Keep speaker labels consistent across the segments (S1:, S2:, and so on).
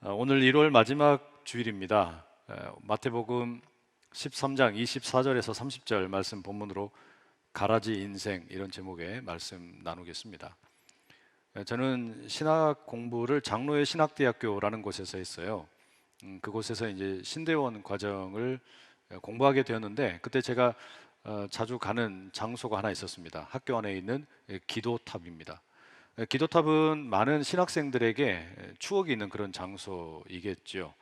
S1: 오늘 1월 마지막 주일입니다. 마태복음 13장 24절에서 30절 말씀 본문으로 가라지 인생 이런 제목의 말씀 나누겠습니다. 저는 신학 공부를 장로의 신학대학교라는 곳에서 했어요. 그곳에서 이제 신대원 과정을 공부하게 되었는데 그때 제가 자주 가는 장소가 하나 있었습니다. 학교 안에 있는 기도탑입니다. 기도탑은 많은 신학생들에게 추억이 있는 그런 장소이겠죠.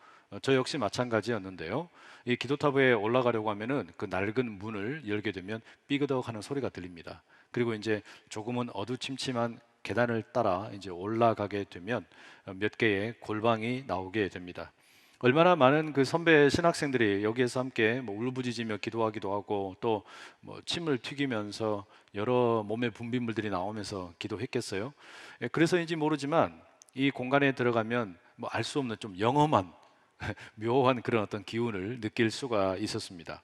S1: 저 역시 마찬가지였는데요. 이 기도탑에 올라가려고 하면은 그 낡은 문을 열게 되면 삐그덕 하는 소리가 들립니다. 그리고 이제 조금은 어두침침한 계단을 따라 이제 올라가게 되면 몇 개의 골방이 나오게 됩니다. 얼마나 많은 그 선배 신학생들이 여기에서 함께 울부짖으며 기도하기도 하고 또 침을 튀기면서 여러 몸의 분비물들이 나오면서 기도했겠어요. 그래서인지 모르지만 이 공간에 들어가면 알 수 없는 좀 영험한 묘한 그런 어떤 기운을 느낄 수가 있었습니다.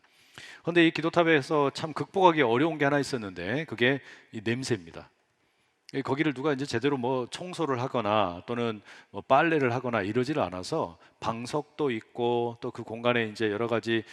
S1: 그런데 이 기도탑에서 참 극복하기 어려운 게 하나 있었는데 그게 이 냄새입니다. 거기를 누가 이제 제대로 청소를 하거나 또는 빨래를 하거나 이러지를 않아서 방석도 있고 또 그 공간에 이제 여러 가지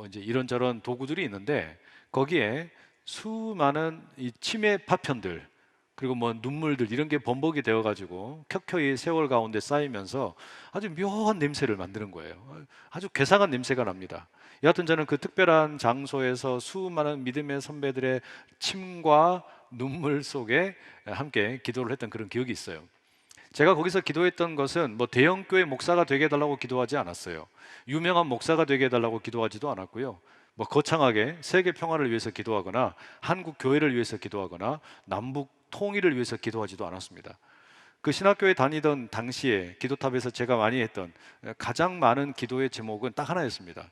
S1: 이제 이런저런 도구들이 있는데 거기에 수많은 이 치매 파편들 그리고 눈물들 이런 게 범벅이 되어 가지고 켜켜이 세월 가운데 쌓이면서 아주 묘한 냄새를 만드는 거예요. 아주 괴상한 냄새가 납니다. 여하튼 저는 그 특별한 장소에서 수많은 믿음의 선배들의 침과 눈물 속에 함께 기도를 했던 그런 기억이 있어요. 제가 거기서 기도했던 것은 대형 교회 목사가 되게 해달라고 기도하지 않았어요. 유명한 목사가 되게 해달라고 기도하지도 않았고요. 거창하게 세계 평화를 위해서 기도하거나 한국 교회를 위해서 기도하거나 남북 통일을 위해서 기도하지도 않았습니다. 그 신학교에 다니던 당시에 기도탑에서 제가 많이 했던 가장 많은 기도의 제목은 딱 하나였습니다.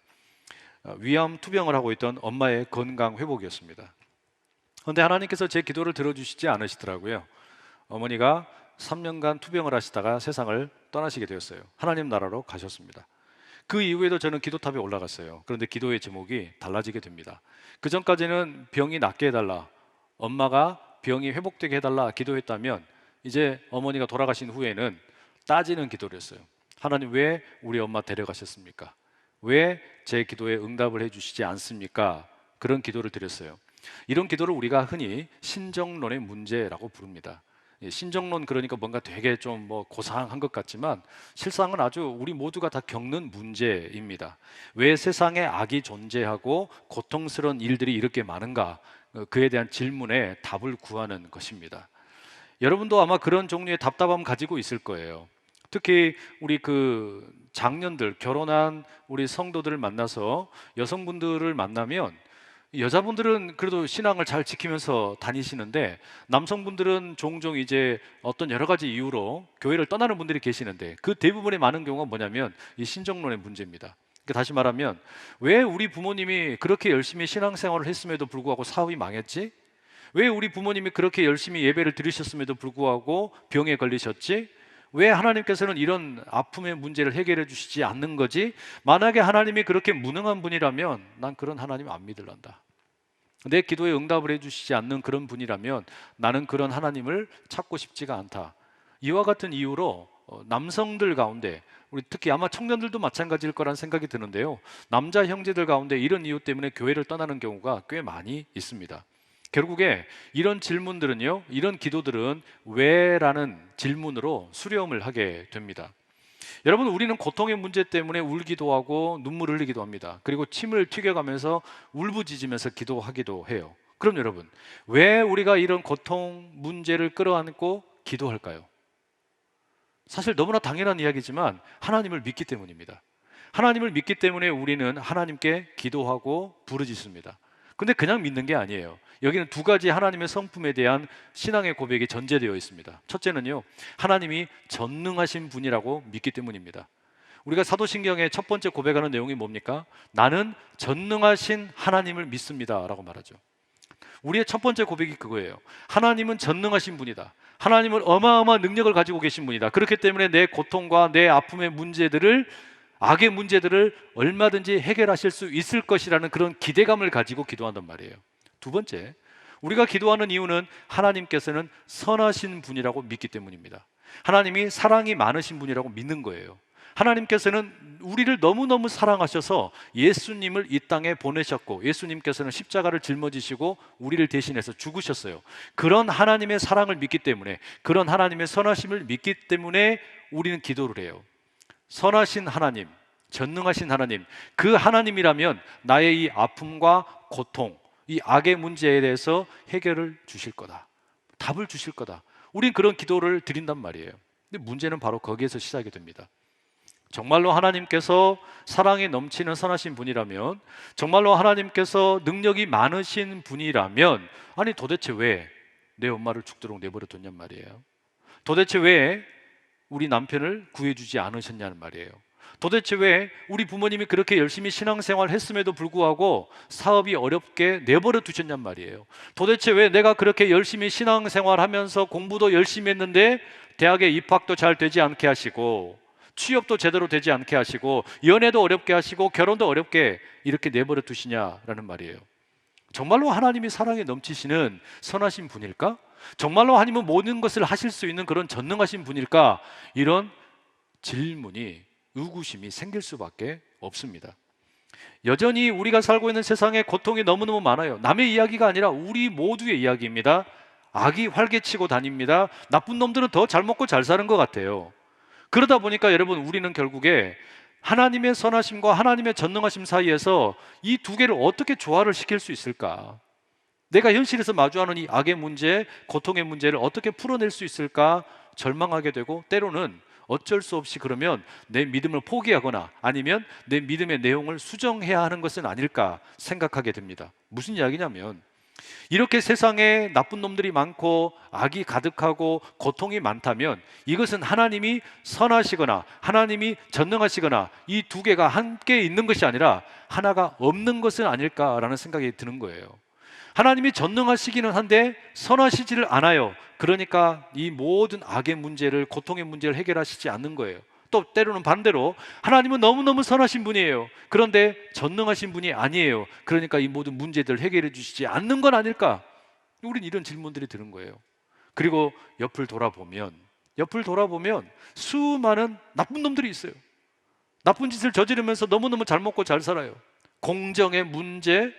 S1: 위암 투병을 하고 있던 엄마의 건강 회복이었습니다. 그런데 하나님께서 제 기도를 들어주시지 않으시더라고요. 어머니가 3년간 투병을 하시다가 세상을 떠나시게 되었어요. 하나님 나라로 가셨습니다. 그 이후에도 저는 기도탑에 올라갔어요. 그런데 기도의 제목이 달라지게 됩니다. 그 전까지는 병이 낫게 해달라, 엄마가 병이 회복되게 해달라 기도했다면 이제 어머니가 돌아가신 후에는 따지는 기도를 했어요. 하나님 왜 우리 엄마 데려가셨습니까? 왜 제 기도에 응답을 해주시지 않습니까? 그런 기도를 드렸어요. 이런 기도를 우리가 흔히 신정론의 문제라고 부릅니다. 신정론 그러니까 뭔가 되게 좀 고상한 것 같지만 실상은 아주 우리 모두가 다 겪는 문제입니다. 왜 세상에 악이 존재하고 고통스러운 일들이 이렇게 많은가? 그에 대한 질문에 답을 구하는 것입니다. 여러분도 아마 그런 종류의 답답함 가지고 있을 거예요. 특히 우리 그 장년들, 결혼한 우리 성도들을 만나서 여성분들을 만나면 여자분들은 그래도 신앙을 잘 지키면서 다니시는데 남성분들은 종종 이제 어떤 여러 가지 이유로 교회를 떠나는 분들이 계시는데 그 대부분의 많은 경우가 뭐냐면 이 신정론의 문제입니다. 그러니까 다시 말하면 왜 우리 부모님이 그렇게 열심히 신앙생활을 했음에도 불구하고 사업이 망했지? 왜 우리 부모님이 그렇게 열심히 예배를 드리셨음에도 불구하고 병에 걸리셨지? 왜 하나님께서는 이런 아픔의 문제를 해결해 주시지 않는 거지? 만약에 하나님이 그렇게 무능한 분이라면 난 그런 하나님 안 믿을란다. 내 기도에 응답을 해주시지 않는 그런 분이라면 나는 그런 하나님을 찾고 싶지가 않다. 이와 같은 이유로 남성들 가운데 우리 특히 아마 청년들도 마찬가지일 거란 생각이 드는데요. 남자 형제들 가운데 이런 이유 때문에 교회를 떠나는 경우가 꽤 많이 있습니다. 결국에 이런 질문들은요, 이런 기도들은 왜라는 질문으로 수렴을 하게 됩니다. 여러분, 우리는 고통의 문제 때문에 울기도 하고 눈물을 흘리기도 합니다. 그리고 침을 튀겨가면서 울부짖으면서 기도하기도 해요. 그럼 여러분, 왜 우리가 이런 고통 문제를 끌어안고 기도할까요? 사실 너무나 당연한 이야기지만 하나님을 믿기 때문입니다. 하나님을 믿기 때문에 우리는 하나님께 기도하고 부르짖습니다. 근데 그냥 믿는 게 아니에요. 여기는 두 가지 하나님의 성품에 대한 신앙의 고백이 전제되어 있습니다. 첫째는요, 하나님이 전능하신 분이라고 믿기 때문입니다. 우리가 사도신경의 첫 번째 고백하는 내용이 뭡니까? 나는 전능하신 하나님을 믿습니다 라고 말하죠. 우리의 첫 번째 고백이 그거예요. 하나님은 전능하신 분이다. 하나님은 어마어마한 능력을 가지고 계신 분이다. 그렇기 때문에 내 고통과 내 아픔의 문제들을, 악의 문제들을 얼마든지 해결하실 수 있을 것이라는 그런 기대감을 가지고 기도한단 말이에요. 두 번째, 우리가 기도하는 이유는 하나님께서는 선하신 분이라고 믿기 때문입니다. 하나님이 사랑이 많으신 분이라고 믿는 거예요. 하나님께서는 우리를 너무너무 사랑하셔서 예수님을 이 땅에 보내셨고, 예수님께서는 십자가를 짊어지시고 우리를 대신해서 죽으셨어요. 그런 하나님의 사랑을 믿기 때문에, 그런 하나님의 선하심을 믿기 때문에 우리는 기도를 해요. 선하신 하나님, 전능하신 하나님, 그 하나님이라면 나의 이 아픔과 고통, 이 악의 문제에 대해서 해결을 주실 거다, 답을 주실 거다. 우린 그런 기도를 드린단 말이에요. 근데 문제는 바로 거기에서 시작이 됩니다. 정말로 하나님께서 사랑이 넘치는 선하신 분이라면, 정말로 하나님께서 능력이 많으신 분이라면, 아니 도대체 왜 내 엄마를 죽도록 내버려 뒀냔 말이에요. 도대체 왜 우리 남편을 구해주지 않으셨냐는 말이에요. 도대체 왜 우리 부모님이 그렇게 열심히 신앙생활 했음에도 불구하고 사업이 어렵게 내버려 두셨냔 말이에요. 도대체 왜 내가 그렇게 열심히 신앙생활 하면서 공부도 열심히 했는데 대학에 입학도 잘 되지 않게 하시고, 취업도 제대로 되지 않게 하시고, 연애도 어렵게 하시고, 결혼도 어렵게 이렇게 내버려 두시냐라는 말이에요. 정말로 하나님이 사랑에 넘치시는 선하신 분일까? 정말로 하나님은 모든 것을 하실 수 있는 그런 전능하신 분일까? 이런 질문이, 의구심이 생길 수밖에 없습니다. 여전히 우리가 살고 있는 세상에 고통이 너무너무 많아요. 남의 이야기가 아니라 우리 모두의 이야기입니다. 악이 활개치고 다닙니다. 나쁜 놈들은 더 잘 먹고 잘 사는 것 같아요. 그러다 보니까 여러분, 우리는 결국에 하나님의 선하심과 하나님의 전능하심 사이에서 이 두 개를 어떻게 조화를 시킬 수 있을까? 내가 현실에서 마주하는 이 악의 문제, 고통의 문제를 어떻게 풀어낼 수 있을까 절망하게 되고, 때로는 어쩔 수 없이 그러면 내 믿음을 포기하거나 아니면 내 믿음의 내용을 수정해야 하는 것은 아닐까 생각하게 됩니다. 무슨 이야기냐면, 이렇게 세상에 나쁜 놈들이 많고 악이 가득하고 고통이 많다면 이것은 하나님이 선하시거나 하나님이 전능하시거나 이 두 개가 함께 있는 것이 아니라 하나가 없는 것은 아닐까라는 생각이 드는 거예요. 하나님이 전능하시기는 한데 선하시지를 않아요. 그러니까 이 모든 악의 문제를, 고통의 문제를 해결하시지 않는 거예요. 또 때로는 반대로 하나님은 너무너무 선하신 분이에요. 그런데 전능하신 분이 아니에요. 그러니까 이 모든 문제들을 해결해 주시지 않는 건 아닐까? 우린 이런 질문들이 드는 거예요. 그리고 옆을 돌아보면 수많은 나쁜 놈들이 있어요. 나쁜 짓을 저지르면서 너무너무 잘 먹고 잘 살아요. 공정의 문제,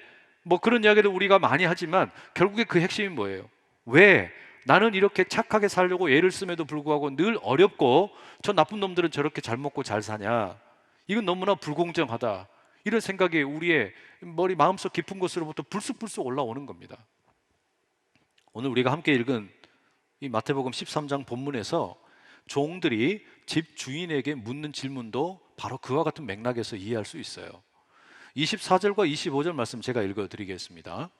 S1: 뭐 그런 이야기를 우리가 많이 하지만 결국에 그 핵심이 뭐예요? 왜 나는 이렇게 착하게 살려고 애를 씀에도 불구하고 늘 어렵고 저 나쁜 놈들은 저렇게 잘 먹고 잘 사냐? 이건 너무나 불공정하다. 이런 생각이 우리의 머리 마음속 깊은 곳으로부터 불쑥불쑥 올라오는 겁니다. 오늘 우리가 함께 읽은 이 마태복음 13장 본문에서 종들이 집 주인에게 묻는 질문도 바로 그와 같은 맥락에서 이해할 수 있어요. 24절과 25절 말씀 제가 읽어드리겠습니다.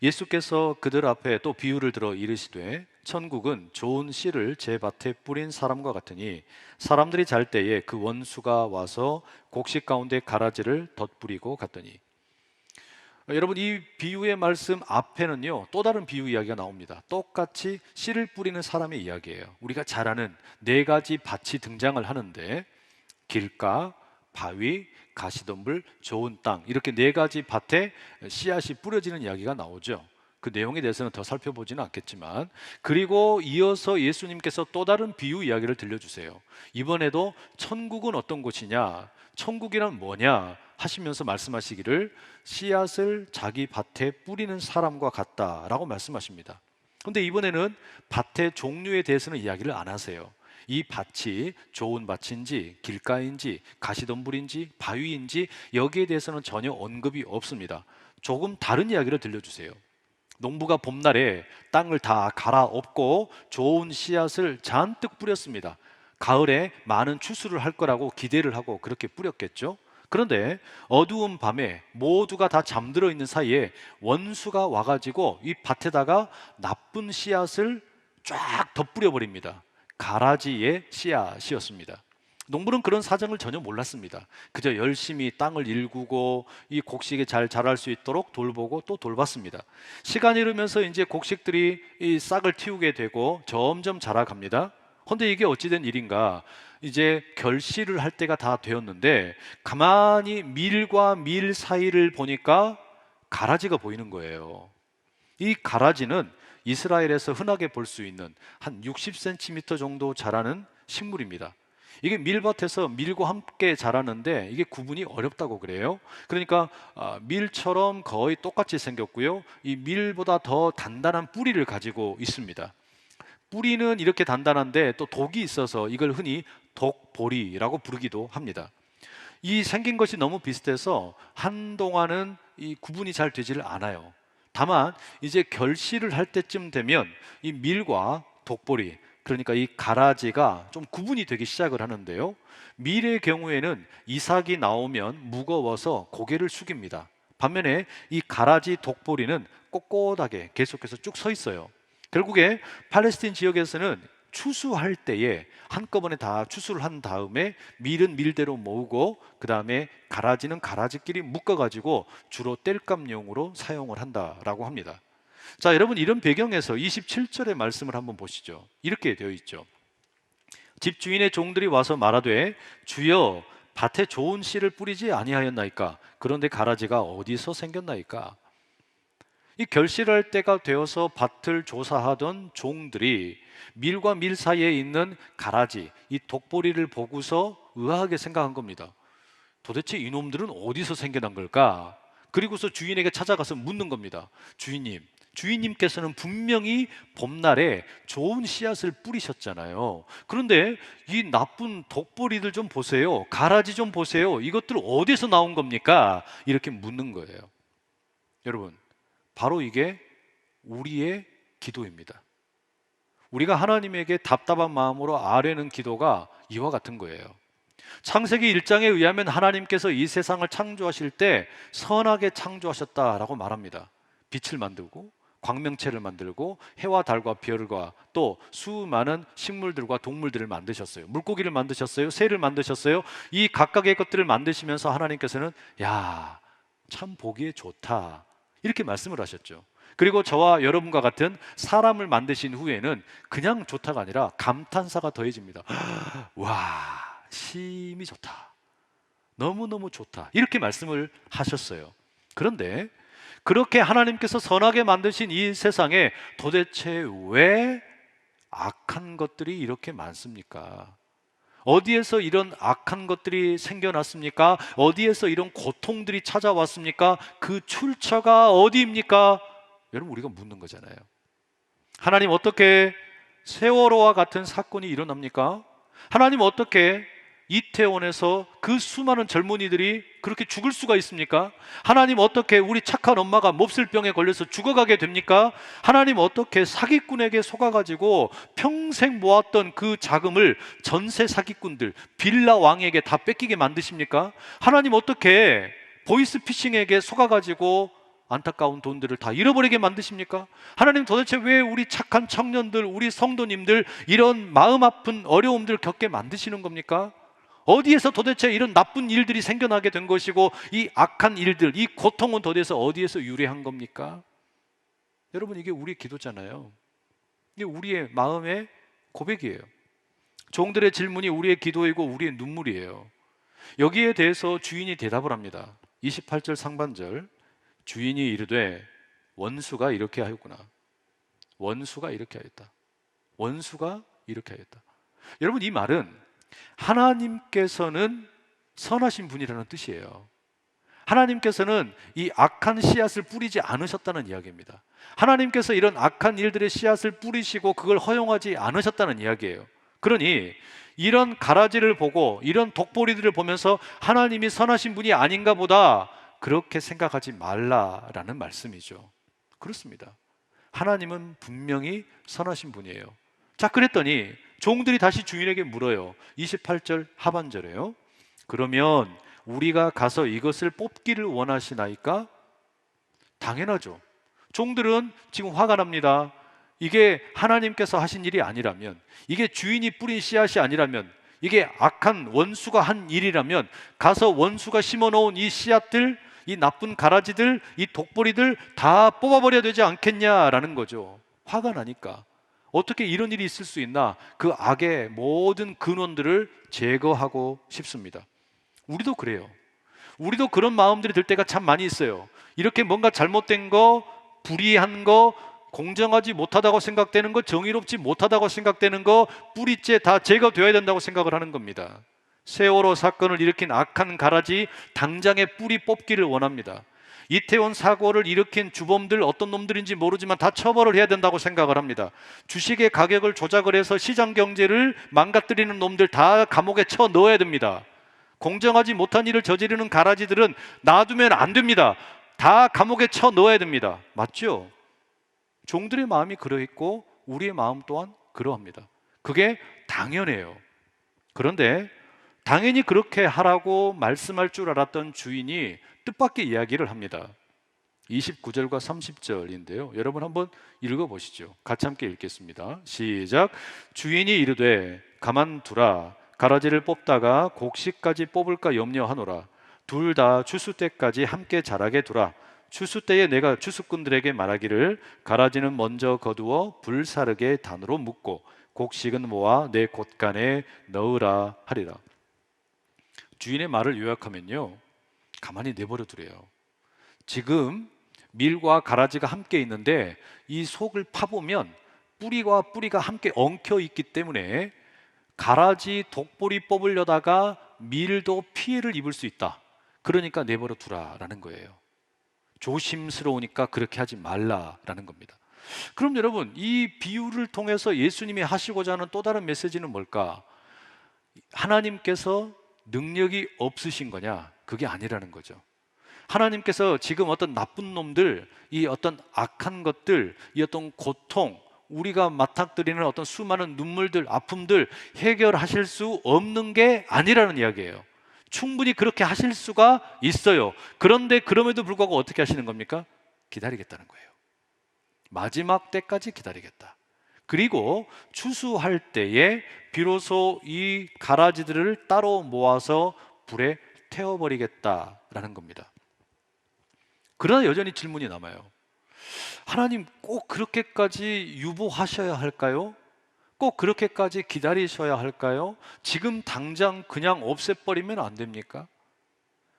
S1: 예수께서 그들 앞에 또 비유를 들어 이르시되 천국은 좋은 씨를 제 밭에 뿌린 사람과 같으니 사람들이 잘 때에 그 원수가 와서 곡식 가운데 가라지를 덧뿌리고 갔더니. 여러분, 이 비유의 말씀 앞에는요 또 다른 비유 이야기가 나옵니다. 똑같이 씨를 뿌리는 사람의 이야기예요. 우리가 잘 아는 네 가지 밭이 등장을 하는데, 길가, 바위, 가시덤불, 좋은 땅, 이렇게 네 가지 밭에 씨앗이 뿌려지는 이야기가 나오죠. 그 내용에 대해서는 더 살펴보지는 않겠지만, 그리고 이어서 예수님께서 또 다른 비유 이야기를 들려주세요. 이번에도 천국은 어떤 곳이냐, 천국이란 뭐냐 하시면서 말씀하시기를 씨앗을 자기 밭에 뿌리는 사람과 같다라고 말씀하십니다. 그런데 이번에는 밭의 종류에 대해서는 이야기를 안 하세요. 이 밭이 좋은 밭인지 길가인지 가시덤불인지 바위인지 여기에 대해서는 전혀 언급이 없습니다. 조금 다른 이야기를 들려주세요. 농부가 봄날에 땅을 다 갈아엎고 좋은 씨앗을 잔뜩 뿌렸습니다. 가을에 많은 추수를 할 거라고 기대를 하고 그렇게 뿌렸겠죠. 그런데 어두운 밤에 모두가 다 잠들어 있는 사이에 원수가 와가지고 이 밭에다가 나쁜 씨앗을 쫙 덧뿌려 버립니다. 가라지의 씨앗이었습니다. 농부는 그런 사정을 전혀 몰랐습니다. 그저 열심히 땅을 일구고 이 곡식이 잘 자랄 수 있도록 돌보고 또 돌봤습니다. 시간이 흐르면서 이제 곡식들이 이 싹을 틔우게 되고 점점 자라갑니다. 그런데 이게 어찌된 일인가? 이제 결실을 할 때가 다 되었는데 가만히 밀과 밀 사이를 보니까 가라지가 보이는 거예요. 이 가라지는 이스라엘에서 흔하게 볼 수 있는 한 60cm 정도 자라는 식물입니다. 이게 밀밭에서 밀과 함께 자라는데 이게 구분이 어렵다고 그래요. 그러니까 밀처럼 거의 똑같이 생겼고요. 이 밀보다 더 단단한 뿌리를 가지고 있습니다. 뿌리는 이렇게 단단한데 또 독이 있어서 이걸 흔히 독보리라고 부르기도 합니다. 이 생긴 것이 너무 비슷해서 한동안은 이 구분이 잘 되지를 않아요. 다만 이제 결실을 할 때쯤 되면 이 밀과 독보리, 그러니까 이 가라지가 좀 구분이 되기 시작을 하는데요. 밀의 경우에는 이삭이 나오면 무거워서 고개를 숙입니다. 반면에 이 가라지 독보리는 꼿꼿하게 계속해서 쭉 서 있어요. 결국에 팔레스틴 지역에서는 추수할 때에 한꺼번에 다 추수를 한 다음에 밀은 밀대로 모으고 그 다음에 가라지는 가라지끼리 묶어가지고 주로 땔감용으로 사용을 한다라고 합니다. 자, 여러분, 이런 배경에서 27절의 말씀을 한번 보시죠. 이렇게 되어 있죠. 집주인의 종들이 와서 말하되 주여 밭에 좋은 씨를 뿌리지 아니하였나이까? 그런데 가라지가 어디서 생겼나이까? 이 결실할 때가 되어서 밭을 조사하던 종들이 밀과 밀 사이에 있는 가라지, 이 독보리를 보고서 의아하게 생각한 겁니다. 도대체 이놈들은 어디서 생겨난 걸까? 그리고서 주인에게 찾아가서 묻는 겁니다. 주인님께서는 분명히 봄날에 좋은 씨앗을 뿌리셨잖아요. 그런데 이 나쁜 독보리들 좀 보세요. 가라지 좀 보세요. 이것들 어디서 나온 겁니까? 이렇게 묻는 거예요. 여러분, 바로 이게 우리의 기도입니다. 우리가 하나님에게 답답한 마음으로 아뢰는 기도가 이와 같은 거예요. 창세기 1장에 의하면 하나님께서 이 세상을 창조하실 때 선하게 창조하셨다라고 말합니다. 빛을 만들고 광명체를 만들고 해와 달과 별과 또 수많은 식물들과 동물들을 만드셨어요. 물고기를 만드셨어요. 새를 만드셨어요. 이 각각의 것들을 만드시면서 하나님께서는 야, 참 보기에 좋다, 이렇게 말씀을 하셨죠. 그리고 저와 여러분과 같은 사람을 만드신 후에는 그냥 좋다가 아니라 감탄사가 더해집니다. 와, 심이 좋다, 너무너무 좋다, 이렇게 말씀을 하셨어요. 그런데 그렇게 하나님께서 선하게 만드신 이 세상에 도대체 왜 악한 것들이 이렇게 많습니까? 어디에서 이런 악한 것들이 생겨났습니까? 어디에서 이런 고통들이 찾아왔습니까? 그 출처가 어디입니까? 여러분, 우리가 묻는 거잖아요. 하나님, 어떻게 세월호와 같은 사건이 일어납니까? 하나님, 어떻게 이태원에서 그 수많은 젊은이들이 그렇게 죽을 수가 있습니까? 하나님, 어떻게 우리 착한 엄마가 몹쓸병에 걸려서 죽어가게 됩니까? 하나님, 어떻게 사기꾼에게 속아가지고 평생 모았던 그 자금을 전세 사기꾼들, 빌라 왕에게 다 뺏기게 만드십니까? 하나님, 어떻게 보이스피싱에게 속아가지고 안타까운 돈들을 다 잃어버리게 만드십니까? 하나님, 도대체 왜 우리 착한 청년들, 우리 성도님들 이런 마음 아픈 어려움들을 겪게 만드시는 겁니까? 어디에서 도대체 이런 나쁜 일들이 생겨나게 된 것이고 이 악한 일들, 이 고통은 도대체 어디에서 유래한 겁니까? 여러분, 이게 우리의 기도잖아요. 이게 우리의 마음의 고백이에요. 종들의 질문이 우리의 기도이고 우리의 눈물이에요. 여기에 대해서 주인이 대답을 합니다. 28절 상반절, 주인이 이르되 원수가 이렇게 하였구나. 원수가 이렇게 하였다. 원수가 이렇게 하였다. 여러분, 이 말은 하나님께서는 선하신 분이라는 뜻이에요. 하나님께서는 이 악한 씨앗을 뿌리지 않으셨다는 이야기입니다. 하나님께서 이런 악한 일들의 씨앗을 뿌리시고 그걸 허용하지 않으셨다는 이야기예요. 그러니 이런 가라지를 보고 이런 독보리들을 보면서 하나님이 선하신 분이 아닌가 보다, 그렇게 생각하지 말라라는 말씀이죠. 그렇습니다. 하나님은 분명히 선하신 분이에요. 자, 그랬더니 종들이 다시 주인에게 물어요. 28절 하반절에요. 그러면 우리가 가서 이것을 뽑기를 원하시나이까? 당연하죠. 종들은 지금 화가 납니다. 이게 하나님께서 하신 일이 아니라면, 이게 주인이 뿌린 씨앗이 아니라면, 이게 악한 원수가 한 일이라면 가서 원수가 심어놓은 이 씨앗들, 이 나쁜 가라지들, 이 독보리들 다 뽑아버려야 되지 않겠냐라는 거죠. 화가 나니까. 어떻게 이런 일이 있을 수 있나? 그 악의 모든 근원들을 제거하고 싶습니다. 우리도 그래요. 우리도 그런 마음들이 들 때가 참 많이 있어요. 이렇게 뭔가 잘못된 거, 불의한 거, 공정하지 못하다고 생각되는 거, 정의롭지 못하다고 생각되는 거, 뿌리째 다 제거되어야 된다고 생각을 하는 겁니다. 세월호 사건을 일으킨 악한 가라지 당장의 뿌리 뽑기를 원합니다. 이태원 사고를 일으킨 주범들 어떤 놈들인지 모르지만 다 처벌을 해야 된다고 생각을 합니다. 주식의 가격을 조작을 해서 시장 경제를 망가뜨리는 놈들 다 감옥에 쳐 넣어야 됩니다. 공정하지 못한 일을 저지르는 가라지들은 놔두면 안 됩니다. 다 감옥에 쳐 넣어야 됩니다. 맞죠? 종들의 마음이 그러했고 우리의 마음 또한 그러합니다. 그게 당연해요. 그런데 당연히 그렇게 하라고 말씀할 줄 알았던 주인이 뜻밖의 이야기를 합니다. 29절과 30절인데요. 여러분 한번 읽어보시죠. 같이 함께 읽겠습니다. 시작. 주인이 이르되 가만두라. 가라지를 뽑다가 곡식까지 뽑을까 염려하노라. 둘 다 추수 때까지 함께 자라게 두라. 추수 때에 내가 추수꾼들에게 말하기를 가라지는 먼저 거두어 불사르게 단으로 묶고 곡식은 모아 내 곳간에 넣으라 하리라. 주인의 말을 요약하면요, 가만히 내버려 두래요. 지금 밀과 가라지가 함께 있는데 이 속을 파보면 뿌리와 뿌리가 함께 엉켜 있기 때문에 가라지 독보리 뽑으려다가 밀도 피해를 입을 수 있다. 그러니까 내버려 두라라는 거예요. 조심스러우니까 그렇게 하지 말라라는 겁니다. 그럼 여러분, 이 비유를 통해서 예수님이 하시고자 하는 또 다른 메시지는 뭘까? 하나님께서 능력이 없으신 거냐? 그게 아니라는 거죠. 하나님께서 지금 어떤 나쁜 놈들, 이 어떤 악한 것들, 이 어떤 고통, 우리가 맞닥뜨리는 어떤 수많은 눈물들, 아픔들 해결하실 수 없는 게 아니라는 이야기예요. 충분히 그렇게 하실 수가 있어요. 그런데 그럼에도 불구하고 어떻게 하시는 겁니까? 기다리겠다는 거예요. 마지막 때까지 기다리겠다. 그리고 추수할 때에 비로소 이 가라지들을 따로 모아서 불에 태워버리겠다라는 겁니다. 그러나 여전히 질문이 남아요. 하나님, 꼭 그렇게까지 유보하셔야 할까요? 꼭 그렇게까지 기다리셔야 할까요? 지금 당장 그냥 없애버리면 안 됩니까?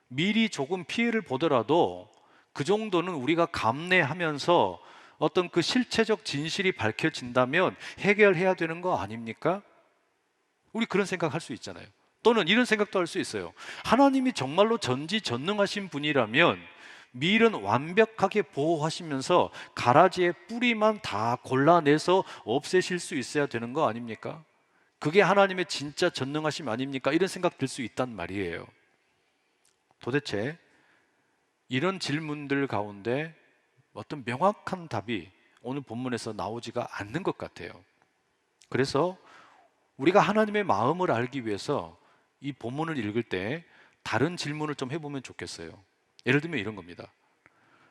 S1: 미리 조금 피해를 보더라도 그 정도는 우리가 감내하면서 어떤 그 실체적 진실이 밝혀진다면 해결해야 되는 거 아닙니까? 우리 그런 생각할 수 있잖아요. 또는 이런 생각도 할 수 있어요. 하나님이 정말로 전지전능하신 분이라면 밀은 완벽하게 보호하시면서 가라지의 뿌리만 다 골라내서 없애실 수 있어야 되는 거 아닙니까? 그게 하나님의 진짜 전능하심 아닙니까? 이런 생각 들 수 있단 말이에요. 도대체 이런 질문들 가운데 어떤 명확한 답이 오늘 본문에서 나오지가 않는 것 같아요. 그래서 우리가 하나님의 마음을 알기 위해서 이 본문을 읽을 때 다른 질문을 좀 해보면 좋겠어요. 예를 들면 이런 겁니다.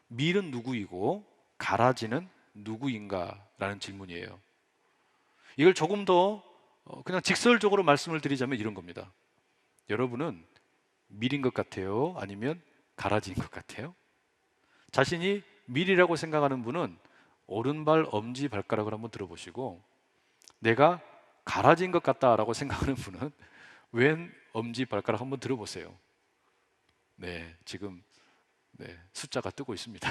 S1: 밀은 누구이고 가라지는 누구인가? 라는 질문이에요. 이걸 조금 더 그냥 직설적으로 말씀을 드리자면 이런 겁니다. 여러분은 밀인 것 같아요? 아니면 가라지인 것 같아요? 자신이 밀이라고 생각하는 분은 오른발, 엄지, 발가락을 한번 들어보시고, 내가 가라지인 것 같다라고 생각하는 분은 왼 엄지, 발가락 한번 들어보세요. 네, 지금 숫자가 뜨고 있습니다.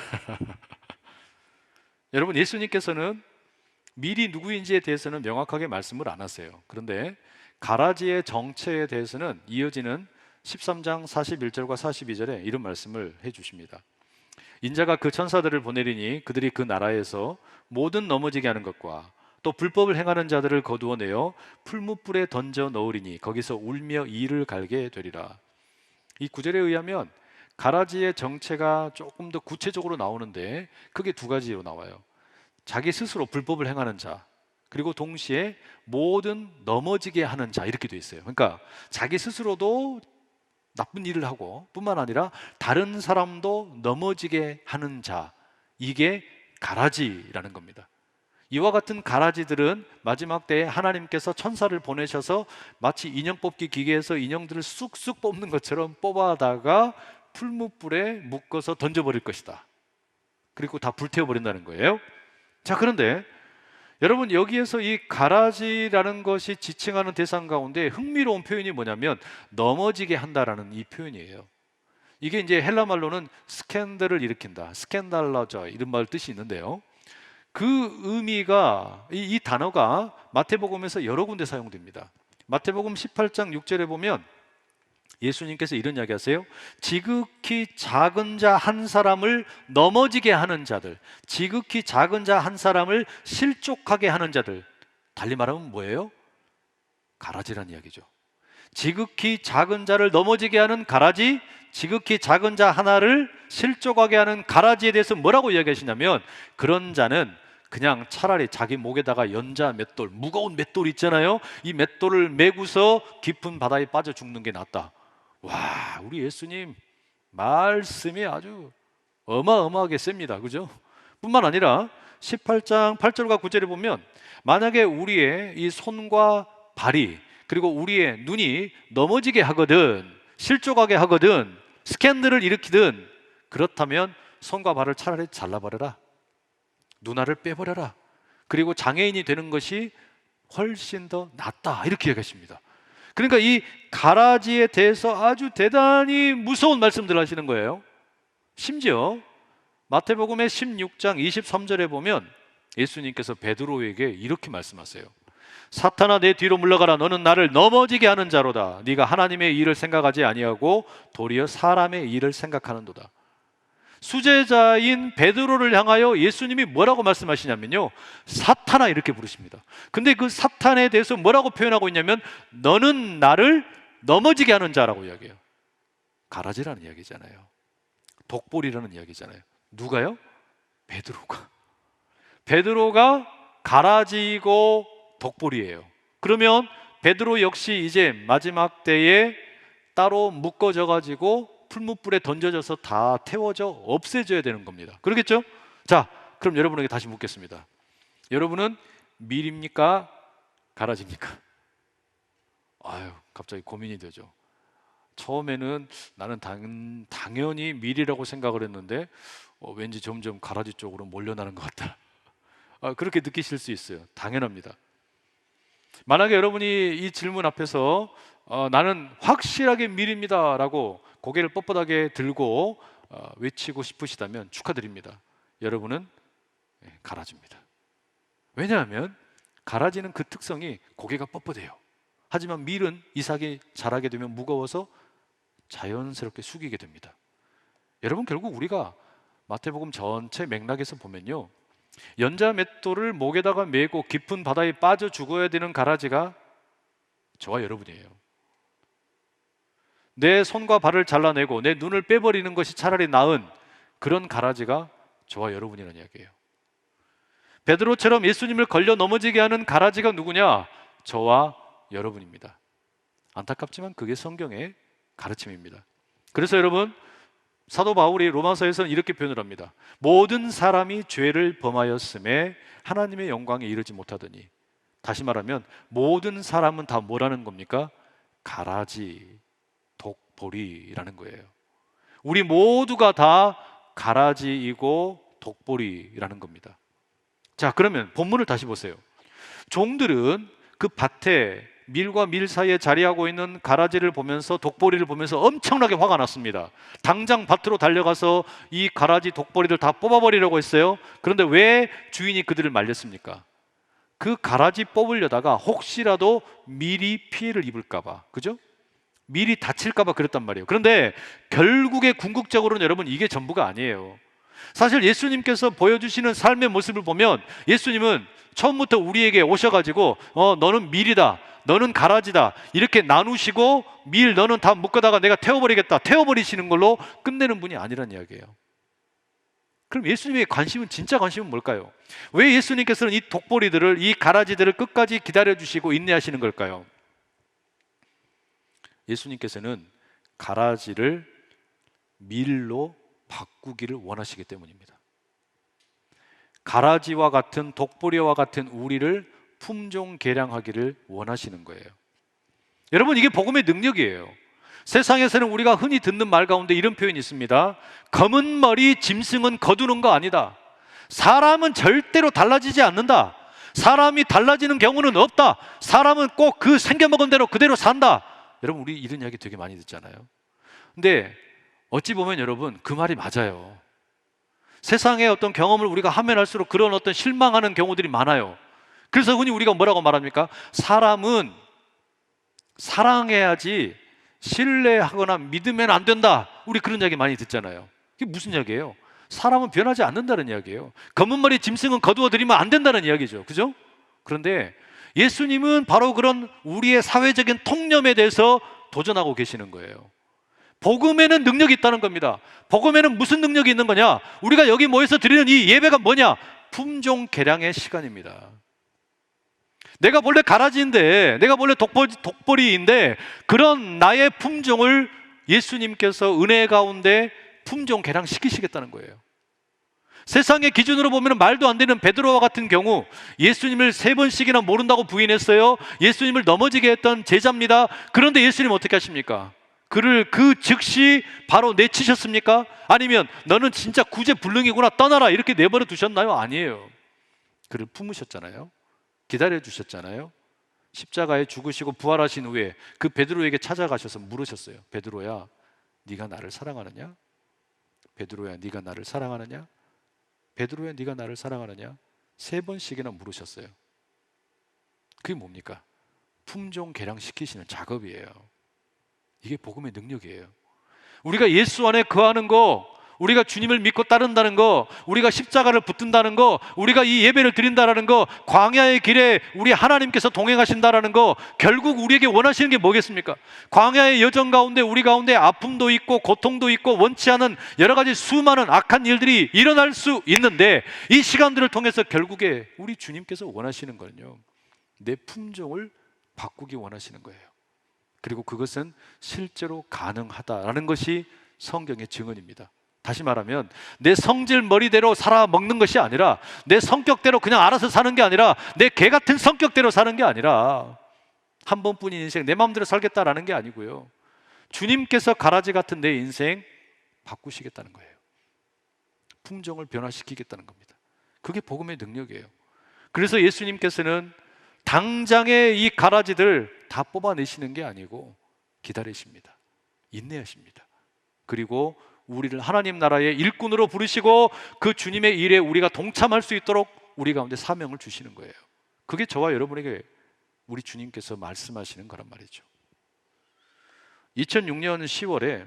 S1: 여러분, 예수님께서는 밀이 누구인지에 대해서는 명확하게 말씀을 안 하세요. 그런데 가라지의 정체에 대해서는 이어지는 13장 41절과 42절에 이런 말씀을 해주십니다. 인자가 그 천사들을 보내리니 그들이 그 나라에서 모든 넘어지게 하는 것과 또 불법을 행하는 자들을 거두어내어 풀무불에 던져 넣으리니 거기서 울며 이를 갈게 되리라. 이 구절에 의하면 가라지의 정체가 조금 더 구체적으로 나오는데 그게 두 가지로 나와요. 자기 스스로 불법을 행하는 자, 그리고 동시에 모든 넘어지게 하는 자, 이렇게 돼 있어요. 그러니까 자기 스스로도 나쁜 일을 하고 뿐만 아니라 다른 사람도 넘어지게 하는 자, 이게 가라지라는 겁니다. 이와 같은 가라지들은 마지막 때에 하나님께서 천사를 보내셔서 마치 인형 뽑기 기계에서 인형들을 쑥쑥 뽑는 것처럼 뽑아다가 풀무불에 묶어서 던져버릴 것이다. 그리고 다 불태워버린다는 거예요. 자, 그런데 여러분, 여기에서 이 가라지라는 것이 지칭하는 대상 가운데 흥미로운 표현이 뭐냐면 넘어지게 한다라는 이 표현이에요. 이게 이제 헬라 말로는 스캔들을 일으킨다, 스캔달러저, 이런 말 뜻이 있는데요. 그 의미가 이 단어가 마태복음에서 여러 군데 사용됩니다. 마태복음 18장 6절에 보면 예수님께서 이런 이야기 하세요. 지극히 작은 자 한 사람을 넘어지게 하는 자들, 지극히 작은 자 한 사람을 실족하게 하는 자들, 달리 말하면 뭐예요? 가라지란 이야기죠. 지극히 작은 자를 넘어지게 하는 가라지, 지극히 작은 자 하나를 실족하게 하는 가라지에 대해서 뭐라고 이야기하시냐면, 그런 자는 그냥 차라리 자기 목에다가 연자 맷돌, 무거운 맷돌 있잖아요. 이 맷돌을 메고서 깊은 바다에 빠져 죽는 게 낫다. 와, 우리 예수님 말씀이 아주 어마어마하게 셉니다. 그죠? 뿐만 아니라 18장 8절과 9절에 보면, 만약에 우리의 이 손과 발이 그리고 우리의 눈이 넘어지게 하거든, 실족하게 하거든, 스캔들을 일으키든, 그렇다면 손과 발을 차라리 잘라버려라, 눈알을 빼버려라, 그리고 장애인이 되는 것이 훨씬 더 낫다, 이렇게 얘기하십니다. 그러니까 이 가라지에 대해서 아주 대단히 무서운 말씀들을 하시는 거예요. 심지어 마태복음의 16장 23절에 보면 예수님께서 베드로에게 이렇게 말씀하세요. 사탄아, 내 뒤로 물러가라. 너는 나를 넘어지게 하는 자로다. 네가 하나님의 일을 생각하지 아니하고 도리어 사람의 일을 생각하는도다. 수제자인 베드로를 향하여 예수님이 뭐라고 말씀하시냐면요, 사탄아, 이렇게 부르십니다. 근데 그 사탄에 대해서 뭐라고 표현하고 있냐면, 너는 나를 넘어지게 하는 자라고 이야기해요. 가라지라는 이야기잖아요. 독볼이라는 이야기잖아요. 누가요? 베드로가. 베드로가 가라지고 독볼이에요. 그러면 베드로 역시 이제 마지막 때에 따로 묶어져 가지고 풀무불에 던져져서 다 태워져 없애져야 되는 겁니다. 그러겠죠? 자, 그럼 여러분에게 다시 묻겠습니다. 여러분은 밀입니까? 가라지입니까? 아유, 갑자기 고민이 되죠. 처음에는 나는 당연히 밀이라고 생각을 했는데 왠지 점점 가라지 쪽으로 몰려나는 것 같다. 그렇게 느끼실 수 있어요. 당연합니다. 만약에 여러분이 이 질문 앞에서 나는 확실하게 밀입니다 라고 고개를 뻣뻣하게 들고 외치고 싶으시다면 축하드립니다. 여러분은 가라지입니다. 왜냐하면 가라지는 그 특성이 고개가 뻣뻣해요. 하지만 밀은 이삭이 자라게 되면 무거워서 자연스럽게 숙이게 됩니다. 여러분, 결국 우리가 마태복음 전체 맥락에서 보면요, 연자 맷돌을 목에다가 메고 깊은 바다에 빠져 죽어야 되는 가라지가 저와 여러분이에요. 내 손과 발을 잘라내고 내 눈을 빼버리는 것이 차라리 나은 그런 가라지가 저와 여러분이라는 이야기예요. 베드로처럼 예수님을 걸려 넘어지게 하는 가라지가 누구냐? 저와 여러분입니다. 안타깝지만 그게 성경의 가르침입니다. 그래서 여러분, 사도 바울이 로마서에서는 이렇게 표현을 합니다. 모든 사람이 죄를 범하였음에 하나님의 영광에 이르지 못하더니, 다시 말하면 모든 사람은 다 뭐라는 겁니까? 가라지, 독보리라는 거예요. 우리 모두가 다 가라지이고 독보리라는 겁니다. 자, 그러면 본문을 다시 보세요. 종들은 그 밭에 밀과 밀 사이에 자리하고 있는 가라지를 보면서, 독보리를 보면서 엄청나게 화가 났습니다. 당장 밭으로 달려가서 이 가라지 독보리를 다 뽑아버리려고 했어요. 그런데 왜 주인이 그들을 말렸습니까? 그 가라지 뽑으려다가 혹시라도 밀이 피해를 입을까봐, 그죠? 밀이 다칠까봐 그랬단 말이에요. 그런데 결국에 궁극적으로는 여러분, 이게 전부가 아니에요. 사실 예수님께서 보여주시는 삶의 모습을 보면 예수님은 처음부터 우리에게 오셔가지고 너는 밀이다, 너는 가라지다, 이렇게 나누시고 밀 너는 다 묶어다가 내가 태워버리겠다, 태워버리시는 걸로 끝내는 분이 아니란 이야기예요. 그럼 예수님의 관심은, 진짜 관심은 뭘까요? 왜 예수님께서는 이 독보리들을, 이 가라지들을 끝까지 기다려주시고 인내하시는 걸까요? 예수님께서는 가라지를 밀로 바꾸기를 원하시기 때문입니다. 가라지와 같은, 독보리와 같은 우리를 품종 개량하기를 원하시는 거예요. 여러분, 이게 복음의 능력이에요. 세상에서는 우리가 흔히 듣는 말 가운데 이런 표현이 있습니다. 검은 머리 짐승은 거두는 거 아니다. 사람은 절대로 달라지지 않는다. 사람이 달라지는 경우는 없다. 사람은 꼭 그 생겨먹은 대로 그대로 산다. 여러분, 우리 이런 이야기 되게 많이 듣잖아요. 근데 어찌 보면 여러분, 그 말이 맞아요. 세상의 어떤 경험을 우리가 하면 할수록 그런 어떤 실망하는 경우들이 많아요. 그래서 흔히 우리가 뭐라고 말합니까? 사람은 사랑해야지 신뢰하거나 믿으면 안 된다. 우리 그런 이야기 많이 듣잖아요. 이게 무슨 이야기예요? 사람은 변하지 않는다는 이야기예요. 검은 머리 짐승은 거두어 들이면 안 된다는 이야기죠. 그죠? 그런데 예수님은 바로 그런 우리의 사회적인 통념에 대해서 도전하고 계시는 거예요. 복음에는 능력이 있다는 겁니다. 복음에는 무슨 능력이 있는 거냐? 우리가 여기 모여서 드리는 이 예배가 뭐냐? 품종 개량의 시간입니다. 내가 원래 가라지인데, 내가 원래 독보리인데, 그런 나의 품종을 예수님께서 은혜 가운데 품종 개량 시키시겠다는 거예요. 세상의 기준으로 보면 말도 안 되는 베드로와 같은 경우, 예수님을 3번씩이나 모른다고 부인했어요. 예수님을 넘어지게 했던 제자입니다. 그런데 예수님 어떻게 하십니까? 그를 그 즉시 바로 내치셨습니까? 아니면 너는 진짜 구제불능이구나 떠나라 이렇게 내버려 두셨나요? 아니에요. 그를 품으셨잖아요. 기다려 주셨잖아요. 십자가에 죽으시고 부활하신 후에 그 베드로에게 찾아가셔서 물으셨어요. 베드로야, 네가 나를 사랑하느냐? 베드로야, 네가 나를 사랑하느냐? 베드로야, 네가 나를 사랑하느냐? 3번씩이나 물으셨어요. 그게 뭡니까? 품종 개량시키시는 작업이에요. 이게 복음의 능력이에요. 우리가 예수 안에 거하는 거, 우리가 주님을 믿고 따른다는 거, 우리가 십자가를 붙든다는 거, 우리가 이 예배를 드린다는 거, 광야의 길에 우리 하나님께서 동행하신다는 거, 결국 우리에게 원하시는 게 뭐겠습니까? 광야의 여정 가운데 우리 가운데 아픔도 있고 고통도 있고 원치 않은 여러 가지 수많은 악한 일들이 일어날 수 있는데, 이 시간들을 통해서 결국에 우리 주님께서 원하시는 거는요, 내 품종을 바꾸기 원하시는 거예요. 그리고 그것은 실제로 가능하다라는 것이 성경의 증언입니다. 다시 말하면 내 성질 머리대로 살아 먹는 것이 아니라, 내 성격대로 그냥 알아서 사는 게 아니라, 내 개 같은 성격대로 사는 게 아니라, 한 번뿐인 인생 내 마음대로 살겠다라는 게 아니고요, 주님께서 가라지 같은 내 인생 바꾸시겠다는 거예요. 품종을 변화시키겠다는 겁니다. 그게 복음의 능력이에요. 그래서 예수님께서는 당장의 이 가라지들 다 뽑아내시는 게 아니고 기다리십니다. 인내하십니다. 그리고 우리를 하나님 나라의 일꾼으로 부르시고 그 주님의 일에 우리가 동참할 수 있도록 우리 가운데 사명을 주시는 거예요. 그게 저와 여러분에게 우리 주님께서 말씀하시는 거란 말이죠. 2006년 10월에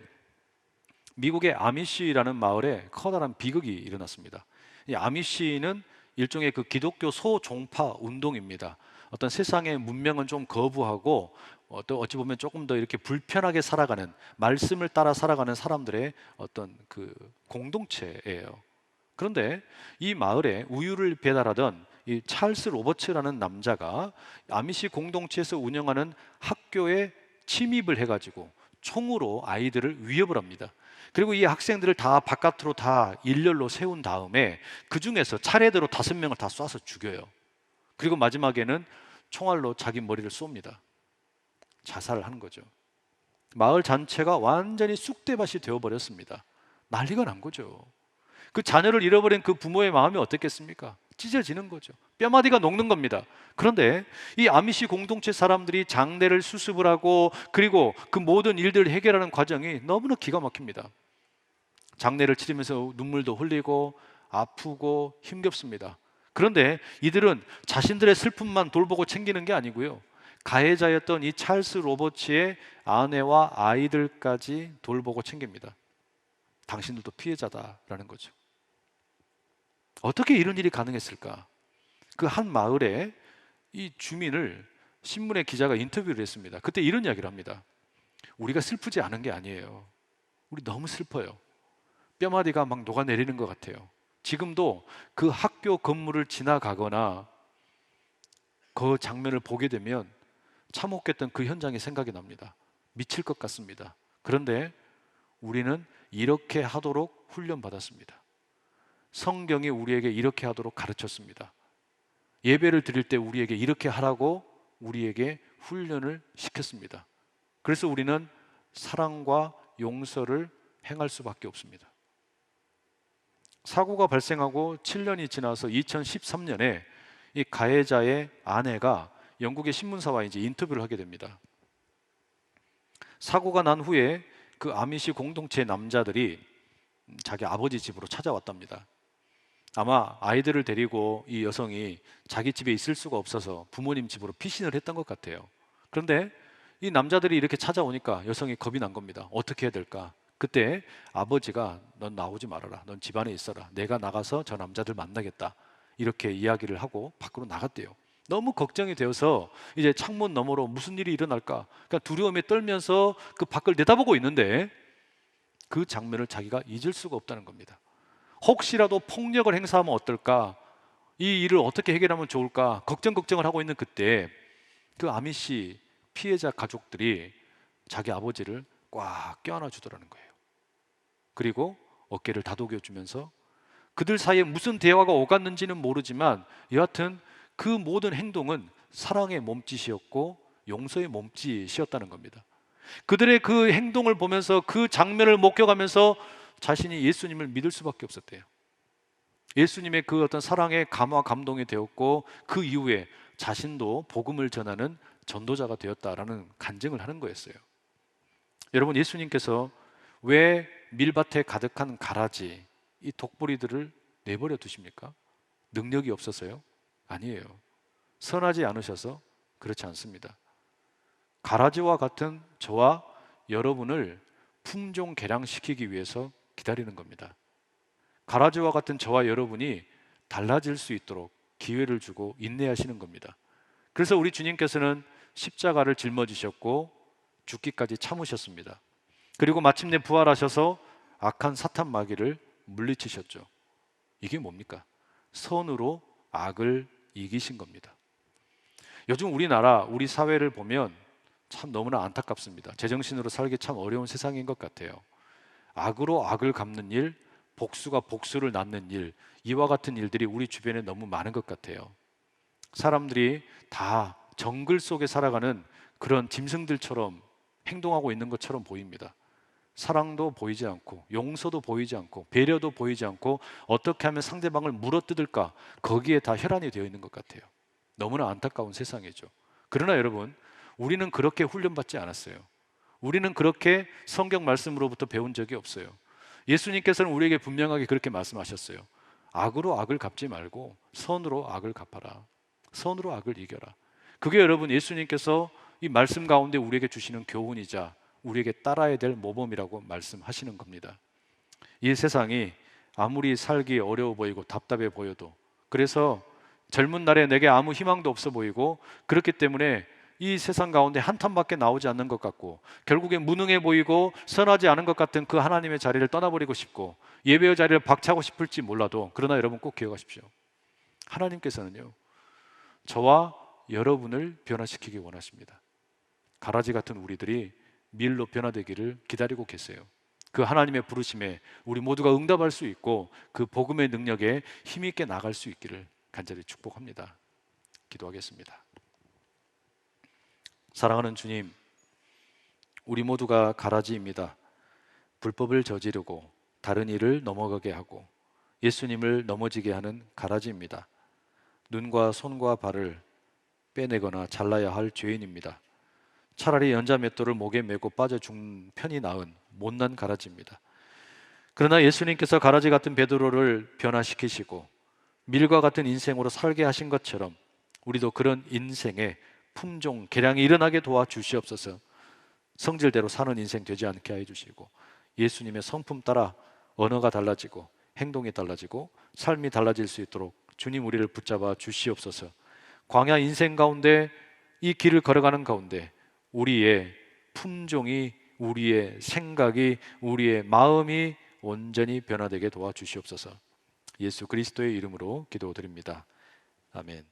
S1: 미국의 아미시라는 마을에 커다란 비극이 일어났습니다. 이 아미시는 일종의 그 기독교 소종파 운동입니다. 어떤 세상의 문명은 좀 거부하고 또 어찌 보면 조금 더 이렇게 불편하게 살아가는, 말씀을 따라 살아가는 사람들의 어떤 그 공동체예요. 그런데 이 마을에 우유를 배달하던 이 찰스 로버츠라는 남자가 아미시 공동체에서 운영하는 학교에 침입을 해가지고 총으로 아이들을 위협을 합니다. 그리고 이 학생들을 다 바깥으로 다 일렬로 세운 다음에 그 중에서 차례대로 5명을 다 쏴서 죽여요. 그리고 마지막에는 총알로 자기 머리를 쏩니다. 자살을 하는 거죠. 마을 전체가 완전히 쑥대밭이 되어버렸습니다. 난리가 난 거죠. 그 자녀를 잃어버린 그 부모의 마음이 어떻겠습니까? 찢어지는 거죠. 뼈마디가 녹는 겁니다. 그런데 이 아미시 공동체 사람들이 장례를 수습을 하고 그리고 그 모든 일들을 해결하는 과정이 너무나 기가 막힙니다. 장례를 치르면서 눈물도 흘리고 아프고 힘겹습니다. 그런데 이들은 자신들의 슬픔만 돌보고 챙기는 게 아니고요, 가해자였던 이 찰스 로버츠의 아내와 아이들까지 돌보고 챙깁니다. 당신들도 피해자다라는 거죠. 어떻게 이런 일이 가능했을까? 그 한 마을에 이 주민을 신문의 기자가 인터뷰를 했습니다. 그때 이런 이야기를 합니다. 우리가 슬프지 않은 게 아니에요. 우리 너무 슬퍼요. 뼈마디가 막 녹아내리는 것 같아요. 지금도 그 학교 건물을 지나가거나 그 장면을 보게 되면 참혹했던 그 현장이 생각이 납니다. 미칠 것 같습니다. 그런데 우리는 이렇게 하도록 훈련받았습니다. 성경이 우리에게 이렇게 하도록 가르쳤습니다. 예배를 드릴 때 우리에게 이렇게 하라고 우리에게 훈련을 시켰습니다. 그래서 우리는 사랑과 용서를 행할 수밖에 없습니다. 사고가 발생하고 7년이 지나서 2013년에 이 가해자의 아내가 영국의 신문사와 이제 인터뷰를 하게 됩니다. 사고가 난 후에 그 아미시 공동체 남자들이 자기 아버지 집으로 찾아왔답니다. 아마 아이들을 데리고 이 여성이 자기 집에 있을 수가 없어서 부모님 집으로 피신을 했던 것 같아요. 그런데 이 남자들이 이렇게 찾아오니까 여성이 겁이 난 겁니다. 어떻게 해야 될까? 그때 아버지가 넌 나오지 말아라. 넌 집안에 있어라. 내가 나가서 저 남자들 만나겠다. 이렇게 이야기를 하고 밖으로 나갔대요. 너무 걱정이 되어서 이제 창문 너머로 무슨 일이 일어날까? 그러니까 두려움에 떨면서 그 밖을 내다보고 있는데 그 장면을 자기가 잊을 수가 없다는 겁니다. 혹시라도 폭력을 행사하면 어떨까? 이 일을 어떻게 해결하면 좋을까? 걱정을 하고 있는 그때 그 아미씨 피해자 가족들이 자기 아버지를 꽉 껴안아 주더라는 거예요. 그리고 어깨를 다독여 주면서 그들 사이에 무슨 대화가 오갔는지는 모르지만 여하튼 그 모든 행동은 사랑의 몸짓이었고 용서의 몸짓이었다는 겁니다. 그들의 그 행동을 보면서 그 장면을 목격하면서 자신이 예수님을 믿을 수밖에 없었대요. 예수님의 그 어떤 사랑에 감화 감동이 되었고 그 이후에 자신도 복음을 전하는 전도자가 되었다라는 간증을 하는 거였어요. 여러분, 예수님께서 왜 밀밭에 가득한 가라지, 이 독보리들을 내버려 두십니까? 능력이 없어서요? 아니에요. 선하지 않으셔서 그렇지 않습니다. 가라지와 같은 저와 여러분을 품종 개량시키기 위해서 기다리는 겁니다. 가라지와 같은 저와 여러분이 달라질 수 있도록 기회를 주고 인내하시는 겁니다. 그래서 우리 주님께서는 십자가를 짊어지셨고 죽기까지 참으셨습니다. 그리고 마침내 부활하셔서 악한 사탄 마귀를 물리치셨죠. 이게 뭡니까? 선으로 악을 이기신 겁니다. 요즘 우리나라, 우리 사회를 보면 참 너무나 안타깝습니다. 제정신으로 살기 참 어려운 세상인 것 같아요. 악으로 악을 갚는 일, 복수가 복수를 낳는 일, 이와 같은 일들이 우리 주변에 너무 많은 것 같아요. 사람들이 다 정글 속에 살아가는 그런 짐승들처럼 행동하고 있는 것처럼 보입니다. 사랑도 보이지 않고 용서도 보이지 않고 배려도 보이지 않고 어떻게 하면 상대방을 물어뜯을까, 거기에 다 혈안이 되어 있는 것 같아요. 너무나 안타까운 세상이죠. 그러나 여러분, 우리는 그렇게 훈련받지 않았어요. 우리는 그렇게 성경 말씀으로부터 배운 적이 없어요. 예수님께서는 우리에게 분명하게 그렇게 말씀하셨어요. 악으로 악을 갚지 말고 선으로 악을 갚아라. 선으로 악을 이겨라. 그게 여러분, 예수님께서 이 말씀 가운데 우리에게 주시는 교훈이자 우리에게 따라야 될 모범이라고 말씀하시는 겁니다. 이 세상이 아무리 살기 어려워 보이고 답답해 보여도, 그래서 젊은 날에 내게 아무 희망도 없어 보이고 그렇기 때문에 이 세상 가운데 한탄밖에 나오지 않는 것 같고 결국에 무능해 보이고 선하지 않은 것 같은 그 하나님의 자리를 떠나버리고 싶고 예배의 자리를 박차고 싶을지 몰라도, 그러나 여러분 꼭 기억하십시오. 하나님께서는요, 저와 여러분을 변화시키기 원하십니다. 가라지 같은 우리들이 밀로 변화되기를 기다리고 계세요. 그 하나님의 부르심에 우리 모두가 응답할 수 있고 그 복음의 능력에 힘있게 나갈 수 있기를 간절히 축복합니다. 기도하겠습니다. 사랑하는 주님, 우리 모두가 가라지입니다. 불법을 저지르고 다른 일을 넘어가게 하고 예수님을 넘어지게 하는 가라지입니다. 눈과 손과 발을 빼내거나 잘라야 할 죄인입니다. 차라리 연자맷돌을 목에 메고 빠져 죽는 편이 나은 못난 가라지입니다. 그러나 예수님께서 가라지 같은 베드로를 변화시키시고 밀과 같은 인생으로 살게 하신 것처럼 우리도 그런 인생의 품종 개량이 일어나게 도와주시옵소서. 성질대로 사는 인생 되지 않게 해 주시고 예수님의 성품 따라 언어가 달라지고 행동이 달라지고 삶이 달라질 수 있도록 주님 우리를 붙잡아 주시옵소서. 광야 인생 가운데 이 길을 걸어가는 가운데 우리의 품종이, 우리의 생각이, 우리의 마음이 온전히 변화되게 도와주시옵소서. 예수 그리스도의 이름으로 기도드립니다. 아멘.